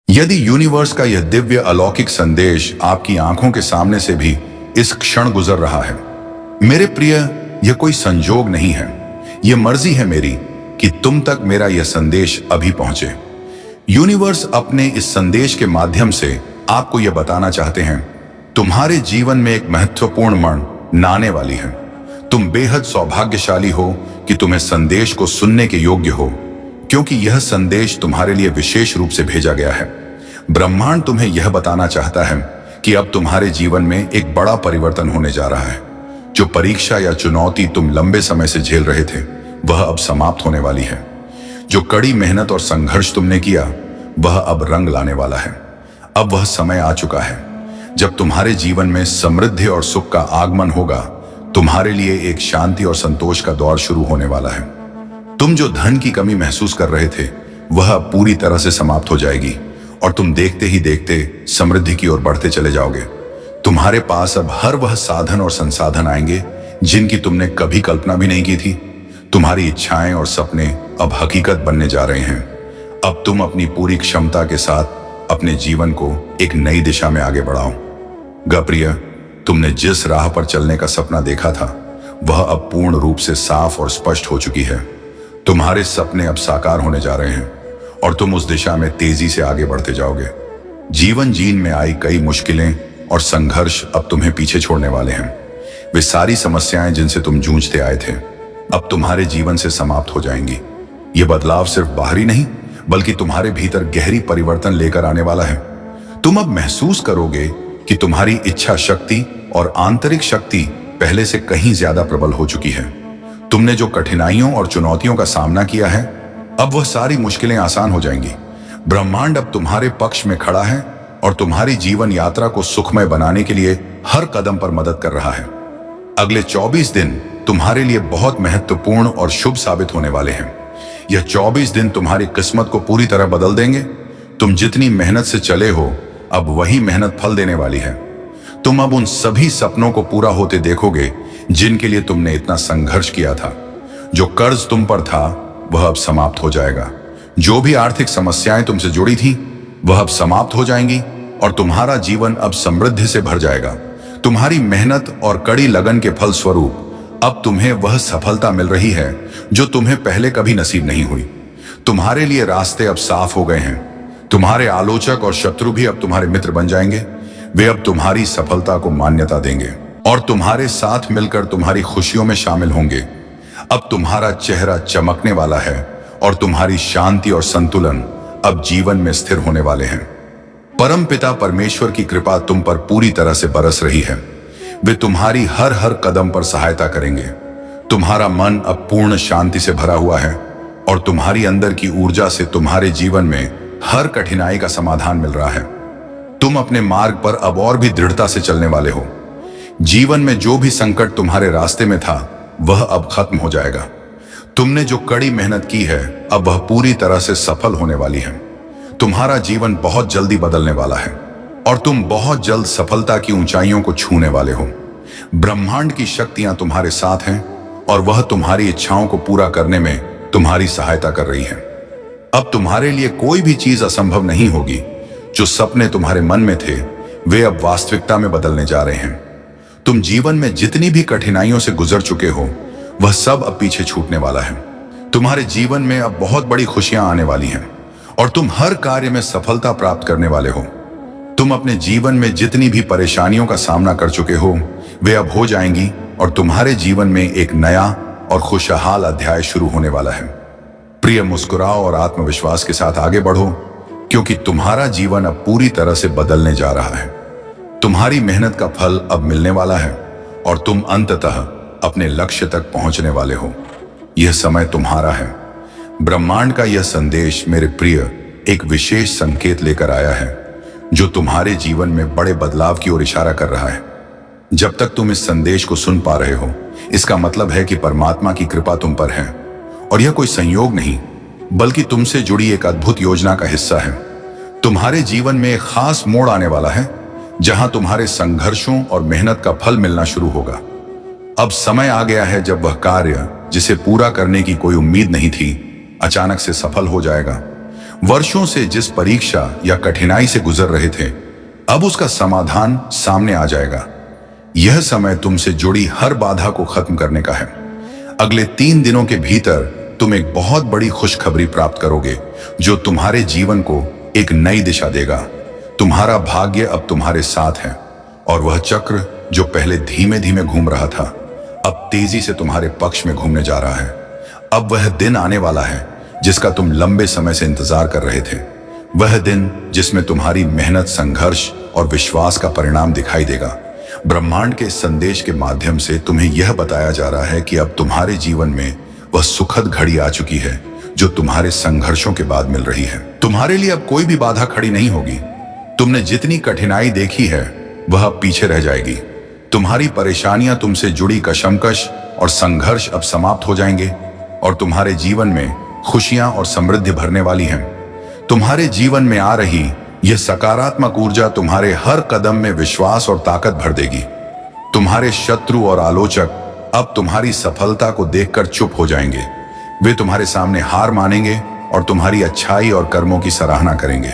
यदि यूनिवर्स का यह दिव्य अलौकिक संदेश आपकी आंखों के सामने से भी इस क्षण गुजर रहा है, मेरे प्रिय, यह कोई संजोग नहीं है, यह मर्जी है मेरी कि तुम तक मेरा यह संदेश अभी पहुंचे। यूनिवर्स अपने इस संदेश के माध्यम से आपको यह बताना चाहते हैं, तुम्हारे जीवन में एक महत्वपूर्ण क्षण आने वाली है। तुम बेहद सौभाग्यशाली हो कि तुम्हें संदेश को सुनने के योग्य हो, क्योंकि यह संदेश तुम्हारे लिए विशेष रूप से भेजा गया है। ब्रह्मांड तुम्हें यह बताना चाहता है कि अब तुम्हारे जीवन में एक बड़ा परिवर्तन होने जा रहा है। जो परीक्षा या चुनौती तुम लंबे समय से झेल रहे थे, वह अब समाप्त होने वाली है। जो कड़ी मेहनत और संघर्ष तुमने किया, वह अब रंग लाने वाला है। अब वह समय आ चुका है जब तुम्हारे जीवन में समृद्धि और सुख का आगमन होगा। तुम्हारे लिए एक शांति और संतोष का दौर शुरू होने वाला है। तुम जो धन की कमी महसूस कर रहे थे, वह अब पूरी तरह से समाप्त हो जाएगी और तुम देखते ही देखते समृद्धि की ओर बढ़ते चले जाओगे। तुम्हारे पास अब हर वह साधन और संसाधन आएंगे जिनकी तुमने कभी कल्पना भी नहीं की थी। तुम्हारी इच्छाएं और सपने अब हकीकत बनने जा रहे हैं। अब तुम अपनी पूरी क्षमता के साथ अपने जीवन को एक नई दिशा में आगे बढ़ाओ। प्रिय, तुमने जिस राह पर चलने का सपना देखा था, वह अब पूर्ण रूप से साफ और स्पष्ट हो चुकी है। तुम्हारे सपने अब साकार होने जा रहे हैं और तुम उस दिशा में तेजी से आगे बढ़ते जाओगे। जीवन जीन में आई कई मुश्किलें और संघर्ष अब तुम्हें पीछे छोड़ने वाले हैं। वे सारी समस्याएं जिनसे तुम जूझते आए थे, अब तुम्हारे जीवन से समाप्त हो जाएंगी। ये बदलाव सिर्फ बाहरी नहीं, बल्कि तुम्हारे भीतर गहरी परिवर्तन लेकर आने वाला है। तुम अब महसूस करोगे कि तुम्हारी इच्छा शक्ति और आंतरिक शक्ति पहले से कहीं ज्यादा प्रबल हो चुकी है। तुमने जो कठिनाइयों और चुनौतियों का सामना किया है, अब वह सारी मुश्किलें आसान हो जाएंगी। ब्रह्मांड अब तुम्हारे पक्ष में खड़ा है और तुम्हारी जीवन यात्रा को सुखमय बनाने के लिए हर कदम पर मदद कर रहा है। अगले 24 दिन तुम्हारे लिए बहुत महत्वपूर्ण और शुभ साबित होने वाले हैं। यह 24 दिन तुम्हारी किस्मत को पूरी तरह बदल देंगे। तुम जितनी मेहनत से चले हो, अब वही मेहनत फल देने वाली है। तुम अब उन सभी सपनों को पूरा होते देखोगे जिनके लिए तुमने इतना संघर्ष किया था। जो कर्ज तुम पर था, वह अब समाप्त हो जाएगा। जो भी आर्थिक समस्याएं तुमसे जुड़ी थी, वह अब समाप्त हो जाएंगी और तुम्हारा जीवन अब समृद्धि से भर जाएगा। तुम्हारी मेहनत और कड़ी लगन के फल स्वरूप अब तुम्हें वह सफलता मिल रही है जो तुम्हें पहले कभी नसीब नहीं हुई। तुम्हारे लिए रास्ते अब साफ हो गए हैं। तुम्हारे आलोचक और शत्रु भी अब तुम्हारे मित्र बन जाएंगे। वे अब तुम्हारी सफलता को मान्यता देंगे और तुम्हारे साथ मिलकर तुम्हारी खुशियों में शामिल होंगे। अब तुम्हारा चेहरा चमकने वाला है और तुम्हारी शांति और संतुलन अब जीवन में स्थिर होने वाले हैं। परम पिता परमेश्वर की कृपा तुम पर पूरी तरह से बरस रही है। वे तुम्हारी हर हर कदम पर सहायता करेंगे। तुम्हारा मन अब पूर्ण शांति से भरा हुआ है और तुम्हारी अंदर की ऊर्जा से तुम्हारे जीवन में हर कठिनाई का समाधान मिल रहा है। तुम अपने मार्ग पर अब और भी दृढ़ता से चलने वाले हो। जीवन में जो भी संकट तुम्हारे रास्ते में था, वह अब खत्म हो जाएगा। तुमने जो कड़ी मेहनत की है, अब वह पूरी तरह से सफल होने वाली है। तुम्हारा जीवन बहुत जल्दी बदलने वाला है और तुम बहुत जल्द सफलता की ऊंचाइयों को छूने वाले हो। ब्रह्मांड की शक्तियां तुम्हारे साथ हैं और वह तुम्हारी इच्छाओं को पूरा करने में तुम्हारी सहायता कर रही है। अब तुम्हारे लिए कोई भी चीज असंभव नहीं होगी। जो सपने तुम्हारे मन में थे, वे अब वास्तविकता में बदलने जा रहे हैं। तुम जीवन में जितनी भी कठिनाइयों से गुजर चुके हो, वह सब अब पीछे छूटने वाला है। तुम्हारे जीवन में अब बहुत बड़ी खुशियां आने वाली हैं और तुम हर कार्य में सफलता प्राप्त करने वाले हो। तुम अपने जीवन में जितनी भी परेशानियों का सामना कर चुके हो, वे अब हो जाएंगी और तुम्हारे जीवन में एक नया और खुशहाल अध्याय शुरू होने वाला है। प्रिय, मुस्कुराओ और आत्मविश्वास के साथ आगे बढ़ो, क्योंकि तुम्हारा जीवन अब पूरी तरह से बदलने जा रहा है। तुम्हारी मेहनत का फल अब मिलने वाला है और तुम अंततः अपने लक्ष्य तक पहुंचने वाले हो। यह समय तुम्हारा है। ब्रह्मांड का यह संदेश, मेरे प्रिय, एक विशेष संकेत लेकर आया है जो तुम्हारे जीवन में बड़े बदलाव की ओर इशारा कर रहा है। जब तक तुम इस संदेश को सुन पा रहे हो, इसका मतलब है कि परमात्मा की कृपा तुम पर है और यह कोई संयोग नहीं, बल्कि तुमसे जुड़ी एक अद्भुत योजना का हिस्सा है। तुम्हारे जीवन में एक खास मोड़ आने वाला है जहां तुम्हारे संघर्षों और मेहनत का फल मिलना शुरू होगा। अब समय आ गया है जब वह कार्य जिसे पूरा करने की कोई उम्मीद नहीं थी, अचानक से सफल हो जाएगा। वर्षों से जिस परीक्षा या कठिनाई से गुजर रहे थे, अब उसका समाधान सामने आ जाएगा। यह समय तुमसे जुड़ी हर बाधा को खत्म करने का है। अगले 3 दिनों के भीतर तुम एक बहुत बड़ी खुशखबरी प्राप्त करोगे, जो तुम्हारे जीवन को एक नई दिशा देगा। तुम्हारा भाग्य अब तुम्हारे साथ है, और वह चक्र जो पहले धीमे धीमे घूम रहा था, अब तेजी से तुम्हारे पक्ष में घूमने जा रहा है। अब वह दिन आने वाला है जिसका तुम लंबे समय से इंतजार कर रहे थे। वह दिन जिसमें तुम्हारी मेहनत, संघर्ष और विश्वास का परिणाम दिखाई देगा। ब्रह्मांड के संदेश के माध्यम से तुम्हें यह बताया जा रहा है कि अब तुम्हारे जीवन में वह सुखद घड़ी आ चुकी है जो तुम्हारे संघर्षों के बाद मिल रही है। तुम्हारे लिए अब कोई भी बाधा खड़ी नहीं होगी। तुमने जितनी कठिनाई देखी है वह अब पीछे रह जाएगी। तुम्हारी परेशानियां, तुमसे जुड़ी कशमकश और संघर्ष अब समाप्त हो जाएंगे, और तुम्हारे जीवन में खुशियां और समृद्धि भरने वाली हैं। तुम्हारे जीवन में आ रही यह सकारात्मक ऊर्जा तुम्हारे हर कदम में विश्वास और ताकत भर देगी। तुम्हारे शत्रु और आलोचक अब तुम्हारी सफलता को देखकर चुप हो जाएंगे। वे तुम्हारे सामने हार मानेंगे और तुम्हारी अच्छाई और कर्मों की सराहना करेंगे।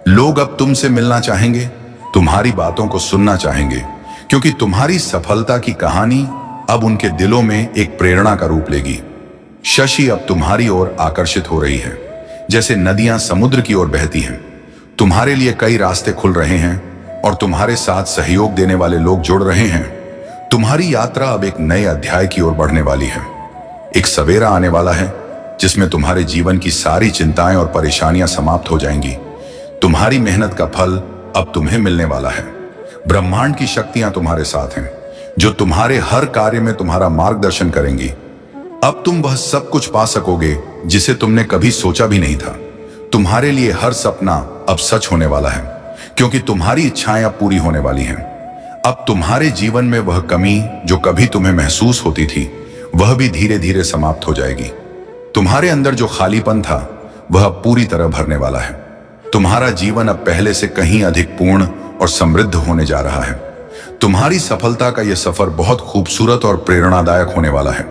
लोग अब तुमसे मिलना चाहेंगे, तुम्हारी बातों को सुनना चाहेंगे, क्योंकि तुम्हारी सफलता की कहानी अब उनके दिलों में एक प्रेरणा का रूप लेगी। शशि अब तुम्हारी ओर आकर्षित हो रही है, जैसे नदियां समुद्र की ओर बहती हैं। तुम्हारे लिए कई रास्ते खुल रहे हैं और तुम्हारे साथ सहयोग देने वाले लोग जुड़ रहे हैं। तुम्हारी यात्रा अब एक नए अध्याय की ओर बढ़ने वाली है। एक सवेरा आने वाला है जिसमें तुम्हारे जीवन की सारी चिंताएं और परेशानियां समाप्त हो जाएंगी। तुम्हारी मेहनत का फल अब तुम्हें मिलने वाला है। ब्रह्मांड की शक्तियां तुम्हारे साथ हैं, जो तुम्हारे हर कार्य में तुम्हारा मार्गदर्शन करेंगी। अब तुम वह सब कुछ पा सकोगे जिसे तुमने कभी सोचा भी नहीं था। तुम्हारे लिए हर सपना अब सच होने वाला है, क्योंकि तुम्हारी इच्छाएं अब पूरी होने वाली हैं। अब तुम्हारे जीवन में वह कमी जो कभी तुम्हें महसूस होती थी, वह भी धीरे धीरे समाप्त हो जाएगी। तुम्हारे अंदर जो खालीपन था वह अब पूरी तरह भरने वाला है। तुम्हारा जीवन अब पहले से कहीं अधिक पूर्ण और समृद्ध होने जा रहा है। तुम्हारी सफलता का यह सफर बहुत खूबसूरत और प्रेरणादायक होने वाला है।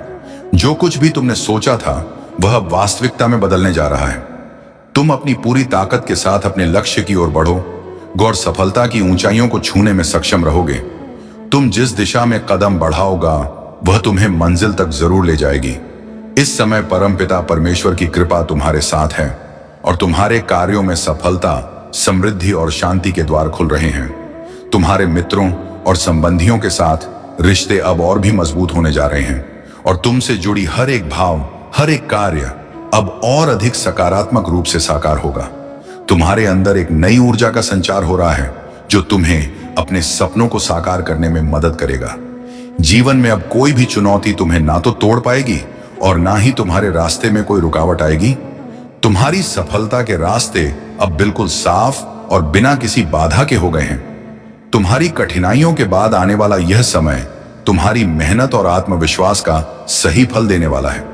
जो कुछ भी तुमने सोचा था वह अब वास्तविकता में बदलने जा रहा है। तुम अपनी पूरी ताकत के साथ अपने लक्ष्य की ओर बढ़ोगे और सफलता की ऊंचाइयों को छूने में सक्षम रहोगे। तुम जिस दिशा में कदम बढ़ाओगा वह तुम्हें मंजिल तक जरूर ले जाएगी। इस समय परमपिता परमेश्वर की कृपा तुम्हारे साथ है और तुम्हारे कार्यों में सफलता, समृद्धि और शांति के द्वार खुल रहे हैं। तुम्हारे मित्रों और संबंधियों के साथ रिश्ते अब और भी मजबूत होने जा रहे हैं, और तुमसे जुड़ी हर एक भाव, हर एक कार्य अब और अधिक सकारात्मक रूप से साकार होगा। तुम्हारे अंदर एक नई ऊर्जा का संचार हो रहा है जो तुम्हें अपने सपनों को साकार करने में मदद करेगा। जीवन में अब कोई भी चुनौती तुम्हें ना तो तोड़ पाएगी और ना ही तुम्हारे रास्ते में कोई रुकावट आएगी। तुम्हारी सफलता के रास्ते अब बिल्कुल साफ और बिना किसी बाधा के हो गए हैं। तुम्हारी कठिनाइयों के बाद आने वाला यह समय तुम्हारी मेहनत और आत्मविश्वास का सही फल देने वाला है।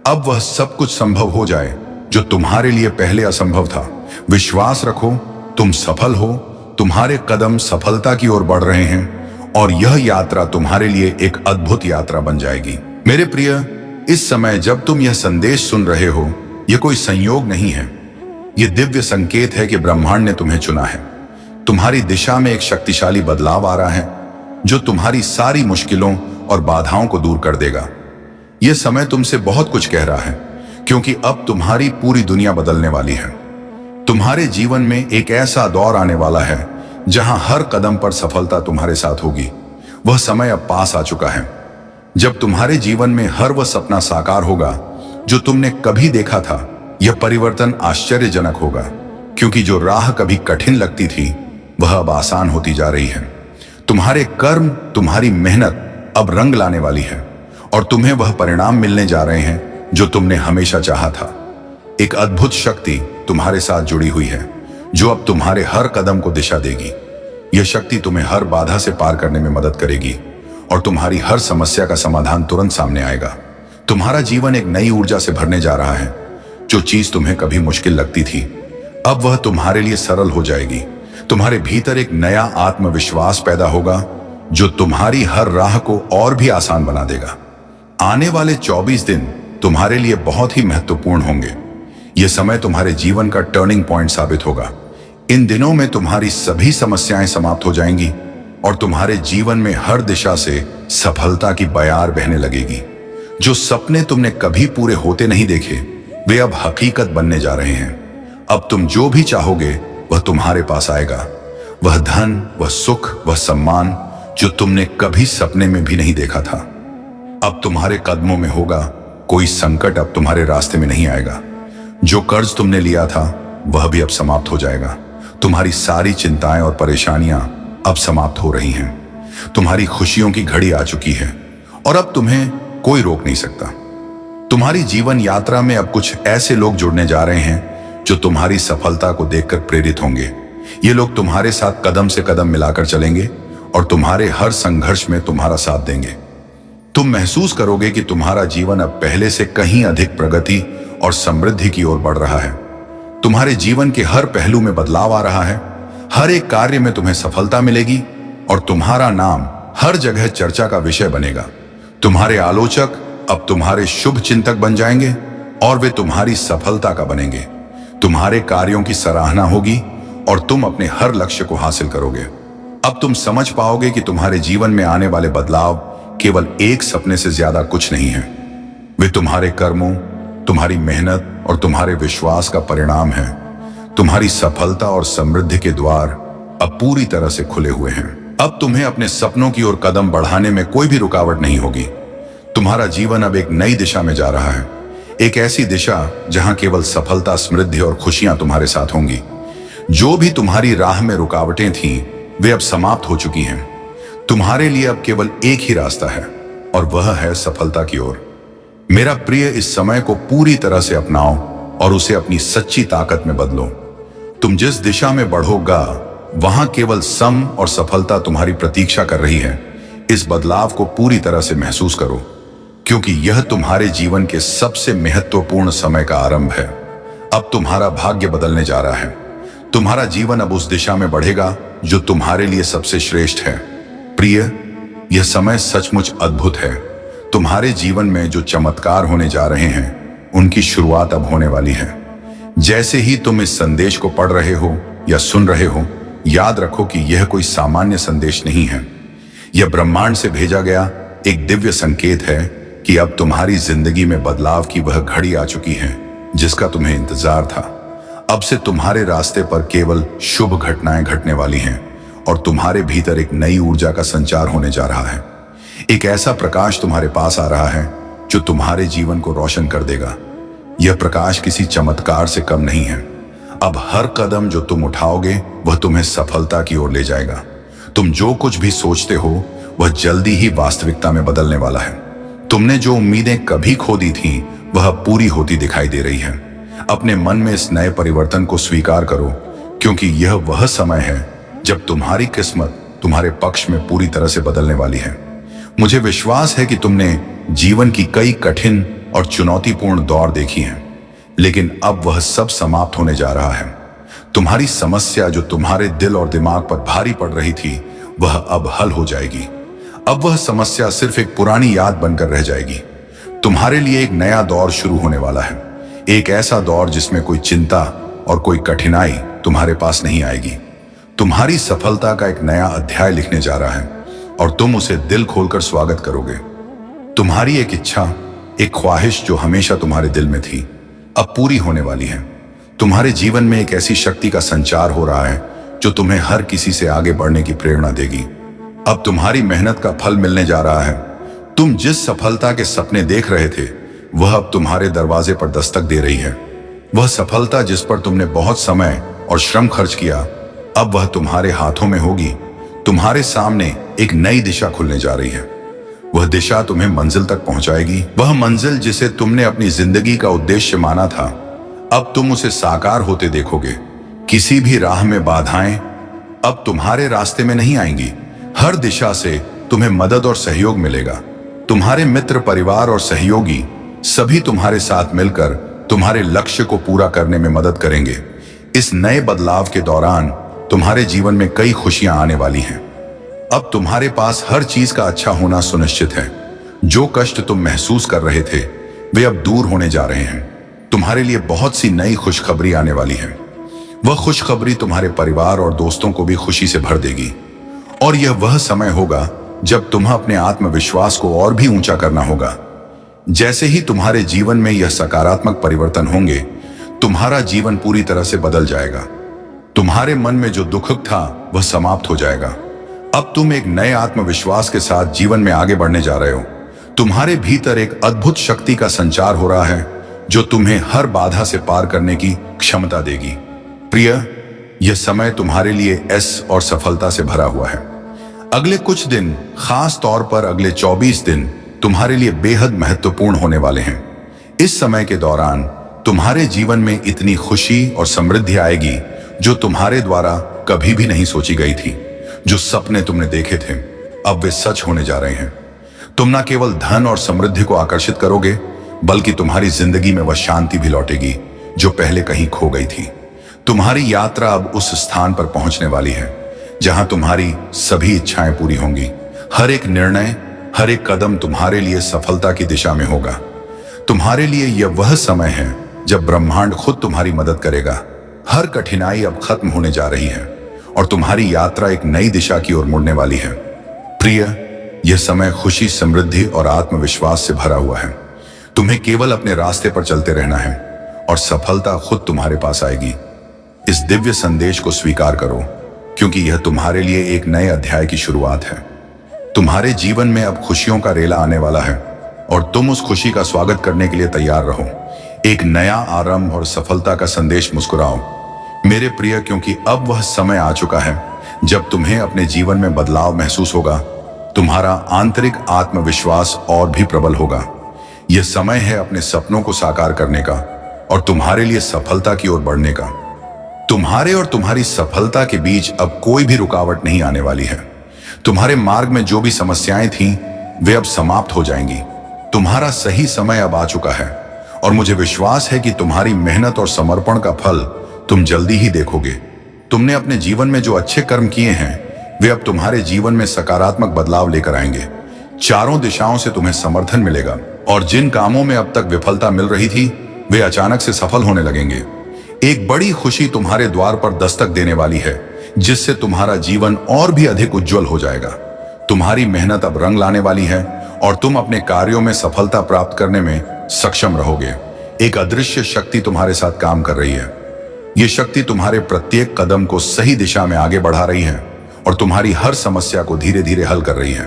अब वह सब कुछ संभव हो जाए जो तुम्हारे लिए पहले असंभव था। विश्वास रखो, तुम सफल हो। तुम्हारे कदम सफलता की ओर बढ़ रहे हैं और यह यात्रा तुम्हारे लिए एक अद्भुत यात्रा बन जाएगी। मेरे प्रिय, इस समय जब तुम यह संदेश सुन रहे हो, यह कोई संयोग नहीं है। यह दिव्य संकेत है कि ब्रह्मांड ने तुम्हें चुना है। तुम्हारी दिशा में एक शक्तिशाली बदलाव आ रहा है जो तुम्हारी सारी मुश्किलों और बाधाओं को दूर कर देगा। यह समय तुमसे बहुत कुछ कह रहा है, क्योंकि अब तुम्हारी पूरी दुनिया बदलने वाली है। तुम्हारे जीवन में एक ऐसा दौर आने वाला है जहां हर कदम पर सफलता तुम्हारे साथ होगी। वह समय अब पास आ चुका है जब तुम्हारे जीवन में हर वह सपना साकार होगा जो तुमने कभी देखा था। यह परिवर्तन आश्चर्यजनक होगा, क्योंकि जो राह कभी कठिन लगती थी वह अब आसान होती जा रही है। तुम्हारे कर्म, तुम्हारी मेहनत अब रंग लाने वाली है और तुम्हें वह परिणाम मिलने जा रहे हैं जो तुमने हमेशा चाहा था। एक अद्भुत शक्ति तुम्हारे साथ जुड़ी हुई है जो अब तुम्हारे हर कदम को दिशा देगी। यह शक्ति तुम्हें हर बाधा से पार करने में मदद करेगी और तुम्हारी हर समस्या का समाधान तुरंत सामने आएगा। तुम्हारा जीवन एक नई ऊर्जा से भरने जा रहा है। जो चीज तुम्हें कभी मुश्किल लगती थी, अब वह तुम्हारे लिए सरल हो जाएगी। तुम्हारे भीतर एक नया आत्मविश्वास पैदा होगा जो तुम्हारी हर राह को और भी आसान बना देगा। आने वाले 24 दिन तुम्हारे लिए बहुत ही महत्वपूर्ण होंगे। यह समय तुम्हारे जीवन का टर्निंग पॉइंट साबित होगा। इन दिनों में तुम्हारी सभी समस्याएं समाप्त हो जाएंगी और तुम्हारे जीवन में हर दिशा से सफलता की बयार बहने लगेगी। जो सपने तुमने कभी पूरे होते नहीं देखे, वे अब हकीकत बनने जा रहे हैं। अब तुम जो भी चाहोगे वह तुम्हारे पास आएगा। वह धन, वह सुख, वह सम्मान जो तुमने कभी सपने में भी नहीं देखा था, अब तुम्हारे कदमों में होगा। कोई संकट अब तुम्हारे रास्ते में नहीं आएगा। जो कर्ज तुमने लिया था वह भी अब समाप्त हो जाएगा। तुम्हारी सारी चिंताएं और परेशानियां अब समाप्त हो रही हैं। तुम्हारी खुशियों की घड़ी आ चुकी है और अब तुम्हें कोई रोक नहीं सकता। तुम्हारी जीवन यात्रा में अब कुछ ऐसे लोग जुड़ने जा रहे हैं जो तुम्हारी सफलता को देखकर प्रेरित होंगे। ये लोग तुम्हारे साथ कदम से कदम मिलाकर चलेंगे और तुम्हारे हर संघर्ष में तुम्हारा साथ देंगे। तुम महसूस करोगे कि तुम्हारा जीवन अब पहले से कहीं अधिक प्रगति और समृद्धि की ओर बढ़ रहा है। तुम्हारे जीवन के हर पहलू में बदलाव आ रहा है। हर एक कार्य में तुम्हें सफलता मिलेगी और तुम्हारा नाम हर जगह चर्चा का विषय बनेगा। तुम्हारे आलोचक अब तुम्हारे शुभ चिंतक बन जाएंगे और वे तुम्हारी सफलता का बनेंगे। तुम्हारे कार्यों की सराहना होगी और तुम अपने हर लक्ष्य को हासिल करोगे। अब तुम समझ पाओगे कि तुम्हारे जीवन में आने वाले बदलाव केवल एक सपने से ज्यादा कुछ नहीं है। वे तुम्हारे कर्मों, तुम्हारी मेहनत और तुम्हारे विश्वास का परिणाम है। तुम्हारी सफलता और समृद्धि के द्वार अब पूरी तरह से खुले हुए हैं। अब तुम्हें अपने सपनों की ओर कदम बढ़ाने में कोई भी रुकावट नहीं होगी। तुम्हारा जीवन अब एक नई दिशा में जा रहा है, एक ऐसी दिशा जहां केवल सफलता, समृद्धि और खुशियां तुम्हारे साथ होंगी। जो भी तुम्हारी राह में रुकावटें थीं, वे अब समाप्त हो चुकी हैं। तुम्हारे लिए अब केवल एक ही रास्ता है और वह है सफलता की ओर। मेरा प्रिय, इस समय को पूरी तरह से अपनाओ और उसे अपनी सच्ची ताकत में बदलो। तुम जिस दिशा में बढ़ोगा वहां केवल सम और सफलता तुम्हारी प्रतीक्षा कर रही है। इस बदलाव को पूरी तरह से महसूस करो, क्योंकि यह तुम्हारे जीवन के सबसे महत्वपूर्ण समय का आरंभ है। अब तुम्हारा भाग्य बदलने जा रहा है। तुम्हारा जीवन अब उस दिशा में बढ़ेगा जो तुम्हारे लिए सबसे श्रेष्ठ है। प्रिय, यह समय सचमुच अद्भुत है। तुम्हारे जीवन में जो चमत्कार होने जा रहे हैं, उनकी शुरुआत अब होने वाली है। जैसे ही तुम इस संदेश को पढ़ रहे हो या सुन रहे हो, याद रखो कि यह कोई सामान्य संदेश नहीं है। यह ब्रह्मांड से भेजा गया एक दिव्य संकेत है कि अब तुम्हारी जिंदगी में बदलाव की वह घड़ी आ चुकी है जिसका तुम्हें इंतजार था। अब से तुम्हारे रास्ते पर केवल शुभ घटनाएं घटने वाली हैं और तुम्हारे भीतर एक नई ऊर्जा का संचार होने जा रहा है। एक ऐसा प्रकाश तुम्हारे पास आ रहा है जो तुम्हारे जीवन को रोशन कर देगा। यह प्रकाश किसी चमत्कार से कम नहीं है। अब हर कदम जो तुम उठाओगे वह तुम्हें सफलता की ओर ले जाएगा। तुम जो कुछ भी सोचते हो वह जल्दी ही वास्तविकता में बदलने वाला है। तुमने जो उम्मीदें कभी खो दी थीं, वह पूरी होती दिखाई दे रही है। अपने मन में इस नए परिवर्तन को स्वीकार करो, क्योंकि यह वह समय है जब तुम्हारी किस्मत तुम्हारे पक्ष में पूरी तरह से बदलने वाली है। मुझे विश्वास है कि तुमने जीवन की कई कठिन और चुनौतीपूर्ण दौर देखी हैं, लेकिन अब वह सब समाप्त होने जा रहा है। तुम्हारी समस्या जो तुम्हारे दिल और दिमाग पर भारी पड़ रही थी, वह अब हल हो जाएगी। अब वह समस्या सिर्फ एक पुरानी याद बनकर रह जाएगी। तुम्हारे लिए एक नया दौर शुरू होने वाला है, एक ऐसा दौर जिसमें कोई चिंता और कोई कठिनाई तुम्हारे पास नहीं आएगी। तुम्हारी सफलता का एक नया अध्याय लिखने जा रहा है और तुम उसे दिल खोलकर स्वागत करोगे। तुम्हारी एक इच्छा, एक ख्वाहिश जो हमेशा तुम्हारे दिल में थी, अब पूरी होने वाली है। तुम्हारे जीवन में एक ऐसी शक्ति का संचार हो रहा है जो तुम्हें हर किसी से आगे बढ़ने की प्रेरणा देगी। अब तुम्हारी मेहनत का फल मिलने जा रहा है। तुम जिस सफलता के सपने देख रहे थे, वह अब तुम्हारे दरवाजे पर दस्तक दे रही है। वह सफलता जिस पर तुमने बहुत समय और श्रम खर्च किया, अब वह तुम्हारे हाथों में होगी। तुम्हारे सामने एक नई दिशा खुलने जा रही है। वह दिशा तुम्हें मंजिल तक पहुंचाएगी। वह मंजिल जिसे तुमने अपनी जिंदगी का उद्देश्य माना था, अब तुम उसे साकार होते देखोगे। किसी भी राह में बाधाएं अब तुम्हारे रास्ते में नहीं आएंगी। हर दिशा से तुम्हें मदद और सहयोग मिलेगा। तुम्हारे मित्र, परिवार और सहयोगी सभी तुम्हारे साथ मिलकर तुम्हारे लक्ष्य को पूरा करने में मदद करेंगे। इस नए बदलाव के दौरान तुम्हारे जीवन में कई खुशियां आने वाली हैं। अब तुम्हारे पास हर चीज का अच्छा होना सुनिश्चित है। जो कष्ट तुम महसूस कर रहे थे, वे अब दूर होने जा रहे हैं। तुम्हारे लिए बहुत सी नई खुशखबरी आने वाली है। वह खुशखबरी तुम्हारे परिवार और दोस्तों को भी खुशी से भर देगी। और यह वह समय होगा जब तुम्हें अपने आत्मविश्वास को और भी ऊंचा करना होगा। जैसे ही तुम्हारे जीवन में यह सकारात्मक परिवर्तन होंगे, तुम्हारा जीवन पूरी तरह से बदल जाएगा। तुम्हारे मन में जो दुख था वह समाप्त हो जाएगा। अब तुम एक नए आत्मविश्वास के साथ जीवन में आगे बढ़ने जा रहे हो। तुम्हारे भीतर एक अद्भुत शक्ति का संचार हो रहा है जो तुम्हें हर बाधा से पार करने की क्षमता देगी। प्रिय, यह समय तुम्हारे लिए यश और सफलता से भरा हुआ है। अगले कुछ दिन, खास तौर पर अगले 24 दिन तुम्हारे लिए बेहद महत्वपूर्ण होने वाले हैं। इस समय के दौरान तुम्हारे जीवन में इतनी खुशी और समृद्धि आएगी जो तुम्हारे द्वारा कभी भी नहीं सोची गई थी। जो सपने तुमने देखे थे अब वे सच होने जा रहे हैं। तुम न केवल धन और समृद्धि को आकर्षित करोगे, बल्कि तुम्हारी जिंदगी में वह शांति भी लौटेगी जो पहले कहीं खो गई थी। तुम्हारी यात्रा अब उस स्थान पर पहुंचने वाली है जहां तुम्हारी सभी इच्छाएं पूरी होंगी। हर एक निर्णय, हर एक कदम तुम्हारे लिए सफलता की दिशा में होगा। तुम्हारे लिए यह वह समय है जब ब्रह्मांड खुद तुम्हारी मदद करेगा। हर कठिनाई अब खत्म होने जा रही है और तुम्हारी यात्रा एक नई दिशा की ओर मुड़ने वाली है। प्रिय, यह समय खुशी, समृद्धि और आत्मविश्वास से भरा हुआ है। तुम्हें केवल अपने रास्ते पर चलते रहना है और सफलता खुद तुम्हारे पास आएगी। इस दिव्य संदेश को स्वीकार करो, क्योंकि यह तुम्हारे लिए एक नए अध्याय की शुरुआत है। तुम्हारे जीवन में अब खुशियों का रेला आने वाला है और तुम उस खुशी का स्वागत करने के लिए तैयार रहो। एक नया आरंभ और सफलता का संदेश मुस्कुराओ मेरे प्रिय, क्योंकि अब वह समय आ चुका है जब तुम्हें अपने जीवन में बदलाव महसूस होगा। तुम्हारा आंतरिक आत्मविश्वास और भी प्रबल होगा। यह समय है अपने सपनों को साकार करने का और तुम्हारे लिए सफलता की ओर बढ़ने का। तुम्हारे और तुम्हारी सफलता के बीच अब कोई भी रुकावट नहीं आने वाली है। तुम्हारे मार्ग में जो भी समस्याएं थीं, वे अब समाप्त हो जाएंगी। तुम्हारा सही समय अब आ चुका है और मुझे विश्वास है कि तुम्हारी मेहनत और समर्पण का फल तुम जल्दी ही देखोगे। तुमने अपने जीवन में जो अच्छे कर्म किए हैं, वे अब तुम्हारे जीवन में सकारात्मक बदलाव लेकर आएंगे। चारों दिशाओं से तुम्हें समर्थन मिलेगा और जिन कामों में अब तक विफलता मिल रही थी, वे अचानक से सफल होने लगेंगे। एक बड़ी खुशी तुम्हारे द्वार पर दस्तक देने वाली है, जिससे तुम्हारा जीवन और भी अधिक उज्जवल हो जाएगा। तुम्हारी मेहनत अब रंग लाने वाली है और तुम अपने कार्यों में सफलता प्राप्त करने में सक्षम रहोगे। एक अदृश्य शक्ति तुम्हारे साथ काम कर रही है। यह शक्ति तुम्हारे प्रत्येक कदम को सही दिशा में आगे बढ़ा रही है और तुम्हारी हर समस्या को धीरे धीरे हल कर रही है।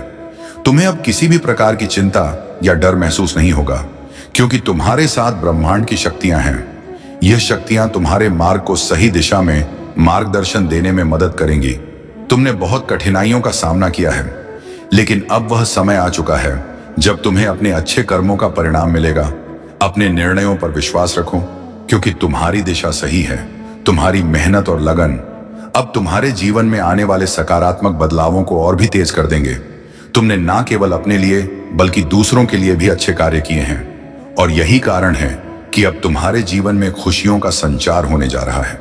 तुम्हें अब किसी भी प्रकार की चिंता या डर महसूस नहीं होगा, क्योंकि तुम्हारे साथ ब्रह्मांड की शक्तियां हैं। यह शक्तियां तुम्हारे मार्ग को सही दिशा में मार्गदर्शन देने में मदद करेंगी। तुमने बहुत कठिनाइयों का सामना किया है, लेकिन अब वह समय आ चुका है जब तुम्हें अपने अच्छे कर्मों का परिणाम मिलेगा। अपने निर्णयों पर विश्वास रखो, क्योंकि तुम्हारी दिशा सही है। तुम्हारी मेहनत और लगन अब तुम्हारे जीवन में आने वाले सकारात्मक बदलावों को और भी तेज कर देंगे। तुमने ना केवल अपने लिए बल्कि दूसरों के लिए भी अच्छे कार्य किए हैं और यही कारण है कि अब तुम्हारे जीवन में खुशियों का संचार होने जा रहा है।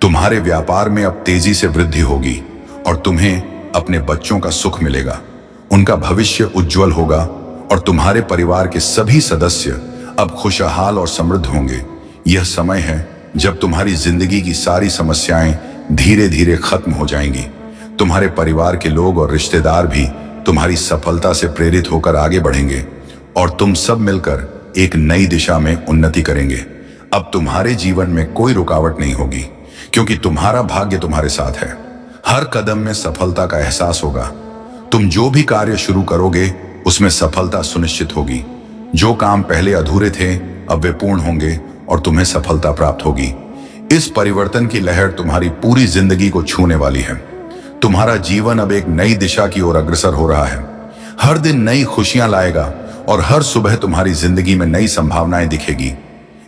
तुम्हारे व्यापार में अब तेजी से वृद्धि होगी और तुम्हें अपने बच्चों का सुख मिलेगा। उनका भविष्य उज्जवल होगा और तुम्हारे परिवार के सभी सदस्य अब खुशहाल और समृद्ध होंगे। यह समय है जब तुम्हारी जिंदगी की सारी समस्याएं धीरे धीरे खत्म हो जाएंगी। तुम्हारे परिवार के लोग और रिश्तेदार भी तुम्हारी सफलता से प्रेरित होकर आगे बढ़ेंगे और तुम सब मिलकर एक नई दिशा में उन्नति करेंगे। अब तुम्हारे जीवन में कोई रुकावट नहीं होगी, क्योंकि तुम्हारा भाग्य तुम्हारे साथ है। हर कदम में सफलता का एहसास होगा। तुम जो भी कार्य शुरू करोगे उसमें सफलता सुनिश्चित होगी। जो काम पहले अधूरे थे अब वे पूर्ण होंगे और तुम्हें सफलता प्राप्त होगी। इस परिवर्तन की लहर तुम्हारी पूरी जिंदगी को छूने वाली है। तुम्हारा जीवन अब एक नई दिशा की ओर अग्रसर हो रहा है। हर दिन नई खुशियां लाएगा और हर सुबह तुम्हारी जिंदगी में नई संभावनाएं दिखेगी।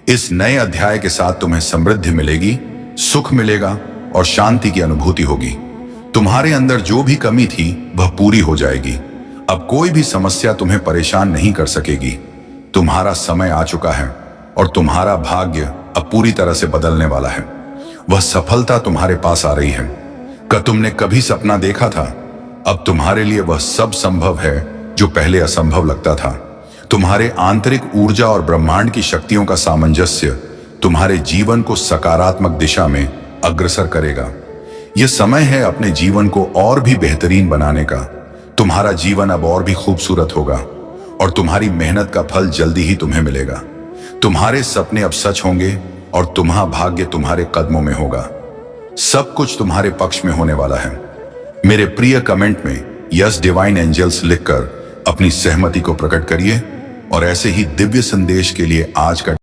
इस नए अध्याय के साथ तुम्हें समृद्धि मिलेगी, सुख मिलेगा और शांति की अनुभूति होगी। तुम्हारे अंदर जो भी कमी थी वह पूरी हो जाएगी। अब कोई भी समस्या तुम्हें परेशान नहीं कर सकेगी। तुम्हारा समय आ चुका है और तुम्हारा भाग्य अब पूरी तरह से बदलने वाला है। वह सफलता तुम्हारे पास आ रही है। क्या तुमने कभी सपना देखा था? अब तुम्हारे लिए वह सब संभव है जो पहले असंभव लगता था। तुम्हारे आंतरिक ऊर्जा और ब्रह्मांड की शक्तियों का सामंजस्य तुम्हारे जीवन को सकारात्मक दिशा में अग्रसर करेगा। यह समय है अपने जीवन को और भी बेहतरीन बनाने का। तुम्हारा जीवन अब और भी खूबसूरत होगा और तुम्हारी मेहनत का फल जल्दी ही तुम्हें मिलेगा। तुम्हारे सपने अब सच होंगे और तुम्हारा भाग्य तुम्हारे कदमों में होगा। सब कुछ तुम्हारे पक्ष में होने वाला है। मेरे प्रिय कमेंट में यस डिवाइन एंजल्स लिखकर अपनी सहमति को प्रकट करिए और ऐसे ही दिव्य संदेश के लिए आज का